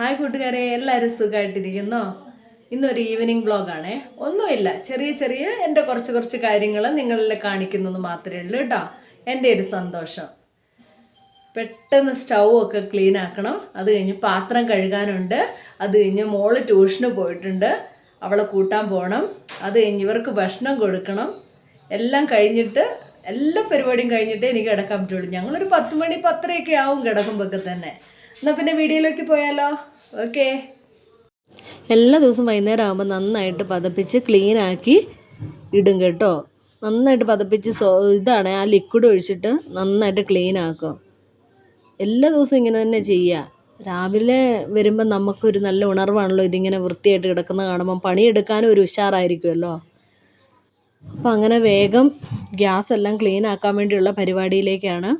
Hi കൂട്ടുകാരെ, എല്ലാവരും സുഖമായിട്ടിരിക്കുന്നോ? ഇന്നൊരു ഈവനിങ് വ്ളോഗാണേ. ഒന്നുമില്ല, ചെറിയ ചെറിയ എൻ്റെ കുറച്ച് കാര്യങ്ങൾ നിങ്ങളിൽ കാണിക്കുന്നത് മാത്രമേ ഉള്ളൂ കേട്ടോ. എൻ്റെ ഒരു സന്തോഷം. പെട്ടെന്ന് സ്റ്റൗ ഒക്കെ ക്ലീൻ ആക്കണം. അത് കഴിഞ്ഞ് പാത്രം കഴുകാനുണ്ട്. അത് കഴിഞ്ഞ് മോള് ട്യൂഷന് പോയിട്ടുണ്ട്, അവളെ കൂട്ടാൻ പോകണം. അത് കഴിഞ്ഞ് ഇവർക്ക് ഭക്ഷണം കൊടുക്കണം. എല്ലാം കഴിഞ്ഞിട്ട് എല്ലാ പരിപാടിയും കഴിഞ്ഞിട്ടേ എനിക്ക് കിടക്കാൻ പറ്റുള്ളൂ. ഞങ്ങളൊരു 10 മണി 10:30 ആവും കിടക്കുമ്പോഴൊക്കെ തന്നെ. എന്നാൽ പിന്നെ വീഡിയോയിലേക്ക് പോയാലോ? ഓക്കെ. എല്ലാ ദിവസവും വൈകുന്നേരം ആകുമ്പോൾ നന്നായിട്ട് പതപ്പിച്ച് ക്ലീനാക്കി ഇടും കേട്ടോ. നന്നായിട്ട് പതപ്പിച്ച് ഇതാണ് ആ ലിക്വിഡ് ഒഴിച്ചിട്ട് നന്നായിട്ട് ക്ലീൻ ആക്കും. എല്ലാ ദിവസവും ഇങ്ങനെ തന്നെ ചെയ്യുക. രാവിലെ വരുമ്പോൾ നമുക്കൊരു നല്ല ഉണർവാണല്ലോ ഇതിങ്ങനെ വൃത്തിയായിട്ട് കിടക്കുന്ന കാണുമ്പം. പണിയെടുക്കാനും ഒരു ഉഷാറായിരിക്കുമല്ലോ. അപ്പോൾ അങ്ങനെ വേഗം ഗ്യാസ് എല്ലാം ക്ലീൻ ആക്കാൻ വേണ്ടിയുള്ള പരിപാടിയിലേക്കാണ്.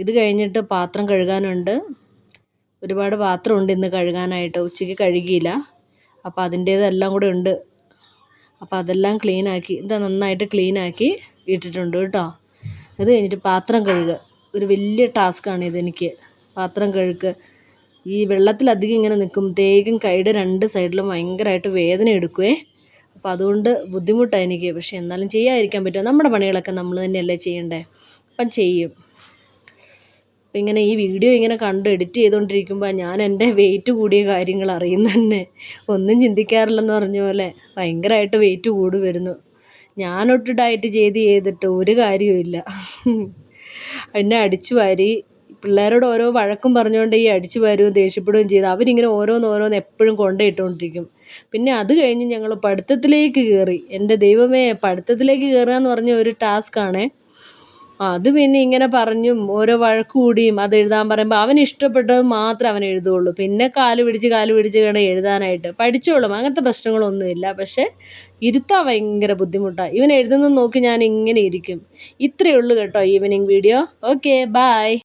ഇത് കഴിഞ്ഞിട്ട് പാത്രം കഴുകാനുണ്ട്. ഒരുപാട് പാത്രമുണ്ട് ഇന്ന് കഴുകാനായിട്ട്. ഉച്ചയ്ക്ക് കഴുകിയില്ല, അപ്പോൾ അതിൻ്റേതെല്ലാം കൂടെ ഉണ്ട്. അപ്പോൾ അതെല്ലാം ക്ലീനാക്കി നന്നായിട്ട് ക്ലീനാക്കി ഇട്ടിട്ടുണ്ട് കേട്ടോ. ഇത് കഴിഞ്ഞിട്ട് പാത്രം കഴുകുക ഒരു വലിയ ടാസ്ക്കാണ് ഇതെനിക്ക്. പാത്രം കഴുകുക ഈ വെള്ളത്തിലധികം ഇങ്ങനെ നിൽക്കുമ്പോഴത്തേക്കും കൈയുടെ 2 സൈഡിലും ഭയങ്കരമായിട്ട് വേദന എടുക്കുവേ. അപ്പോൾ അതുകൊണ്ട് ബുദ്ധിമുട്ടാണ് എനിക്ക്. പക്ഷെ എന്നാലും ചെയ്യാതിരിക്കാൻ പറ്റുമോ? നമ്മുടെ പണികളൊക്കെ നമ്മൾ തന്നെയല്ലേ ചെയ്യണ്ടേ. അപ്പം ചെയ്യും. അപ്പം ഇങ്ങനെ ഈ വീഡിയോ ഇങ്ങനെ കണ്ട് എഡിറ്റ് ചെയ്തുകൊണ്ടിരിക്കുമ്പോൾ ഞാൻ എൻ്റെ വെയിറ്റ് കൂടിയ കാര്യങ്ങൾ അറിയുന്ന തന്നെ. ഒന്നും ചിന്തിക്കാറില്ലെന്ന് പറഞ്ഞ പോലെ ഭയങ്കരമായിട്ട് വെയിറ്റ് കൂടി വരുന്നു. ഞാനൊട്ട് ഡയറ്റ് ചെയ്തിട്ട് ഒരു കാര്യവുമില്ല. എന്നെ അടിച്ചു വാരി പിള്ളേരോട് ഓരോ വഴക്കും പറഞ്ഞുകൊണ്ട് ഈ അടിച്ചു വാരുകയും ദേഷ്യപ്പെടുകയും ചെയ്ത് അവരിങ്ങനെ ഓരോന്ന് എപ്പോഴും കൊണ്ടുപോയിട്ടുകൊണ്ടിരിക്കും. പിന്നെ അത് കഴിഞ്ഞ് ഞങ്ങൾ പഠിത്തത്തിലേക്ക് കയറി. എൻ്റെ ദൈവമേ, പഠിത്തത്തിലേക്ക് കയറുക എന്ന് പറഞ്ഞ ഒരു ടാസ്ക്കാണേ. അത് പിന്നെ ഇങ്ങനെ പറഞ്ഞും ഓരോ വഴക്ക് കൂടിയും അത് എഴുതാൻ പറയുമ്പോൾ അവന് ഇഷ്ടപ്പെട്ടത് മാത്രമേ അവൻ എഴുതുകയുള്ളൂ. പിന്നെ കാല് പിടിച്ച് വേണം എഴുതാനായിട്ട്. പഠിച്ചോളും, അങ്ങനത്തെ പ്രശ്നങ്ങളൊന്നുമില്ല. പക്ഷേ ഇരുത്താൻ ഭയങ്കര ബുദ്ധിമുട്ടാണ്. ഇവൻ എഴുതുന്നത് നോക്കി ഞാൻ ഇങ്ങനെ ഇരിക്കും. ഇത്രയേ ഉള്ളൂ കേട്ടോ ഈവനിങ് വീഡിയോ. Okay, by.